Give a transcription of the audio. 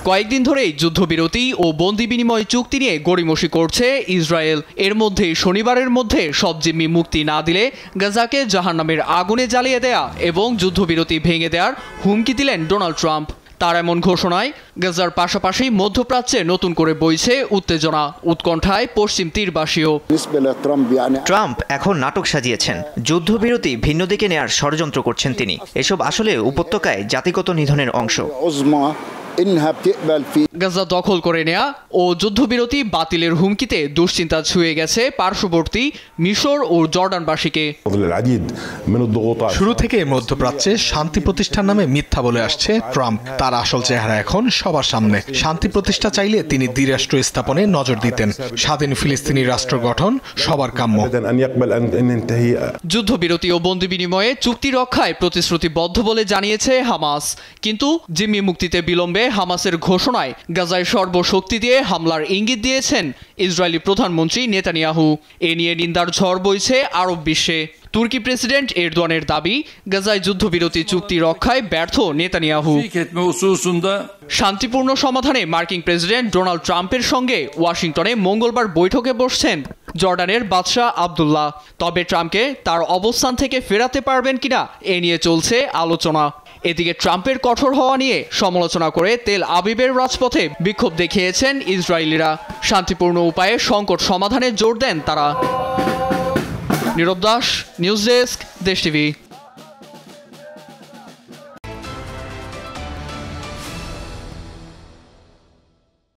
কয়েকদিন ধরেই যুদ্ধবিরতি ও বন্দি বিনিময় চুক্তি নিয়ে গড়িমসি করছে ইসরায়েল। এর মধ্যে শনিবারের মধ্যে সব জিম্মি মুক্তি না দিলে গাজাকে জাহান্নামের আগুনে জ্বালিয়ে দেয়া এবং যুদ্ধবিরতি ভেঙে দেওয়ার হুমকি দিলেন ডোনাল্ড ট্রাম্প। তার এমন ঘোষণায় গাজার পাশাপাশি মধ্যপ্রাচ্যে নতুন করে বইছে উত্তেজনা, উৎকণ্ঠায় পশ্চিম তীরবাসীও। ট্রাম্প এখন নাটক সাজিয়েছেন, যুদ্ধবিরতি ভিন্ন দিকে নেয়ার ষড়যন্ত্র করছেন তিনি। এসব আসলে উপত্যকায় জাতিগত নিধনের অংশ। গাজা দখল করে নেয়া ও যুদ্ধবিরতি বাতিলের হুমকিতে দুশ্চিন্তা ছুঁয়ে গেছে পার্শ্ববর্তী মিশর ও জর্ডানবাসীকে। শুরু থেকে মধ্যপ্রাচ্যে শান্তি প্রতিষ্ঠার নামে মিথ্যা বলে আসছে ট্রাম্প। তার আসল চেহারা এখন সবার সামনে। শান্তি প্রতিষ্ঠা চাইলে তিনি দ্বিরাষ্ট্র স্থাপনে নজর দিতেন। স্বাধীন ফিলিস্তিনি রাষ্ট্র গঠন সবার কাম্য। যুদ্ধবিরতি ও বন্দি বিনিময়ে চুক্তি রক্ষায় প্রতিশ্রুতিবদ্ধ বলে জানিয়েছে হামাস, কিন্তু জিম্মি মুক্তিতে বিলম্বে হামাসের ঘোষণায় গাজায় সর্বশক্তি দিয়ে হামলার ইঙ্গিত দিয়েছেন ইসরায়েলি প্রধানমন্ত্রী নেতানিয়াহু। এ নিয়ে নিন্দার ঝড় বইছে আরব বিশ্বে। তুর্কি প্রেসিডেন্ট এরদোয়ানের দাবি, গাজায় যুদ্ধবিরতি চুক্তি রক্ষায় ব্যর্থ নেতানিয়াহু। শান্তিপূর্ণ সমাধানে মার্কিন প্রেসিডেন্ট ডোনাল্ড ট্রাম্পের সঙ্গে ওয়াশিংটনে মঙ্গলবার বৈঠকে বসছেন জর্ডানের বাদশাহ আবদুল্লাহ। তবে ট্রাম্পকে তার অবস্থান থেকে ফেরাতে পারবেন কিনা এ নিয়ে চলছে আলোচনা। এদিকে ট্রাম্পের কঠোর হওয়া নিয়ে সমালোচনা করে তেল আবিবের রাজপথে বিক্ষোভ দেখিয়েছেন ইসরায়েলিরা। শান্তিপূর্ণ উপায়ে সংকট সমাধানে জোর দেন তারা। নীরব দাস, নিউজ ডেস্ক, দেশ টিভি।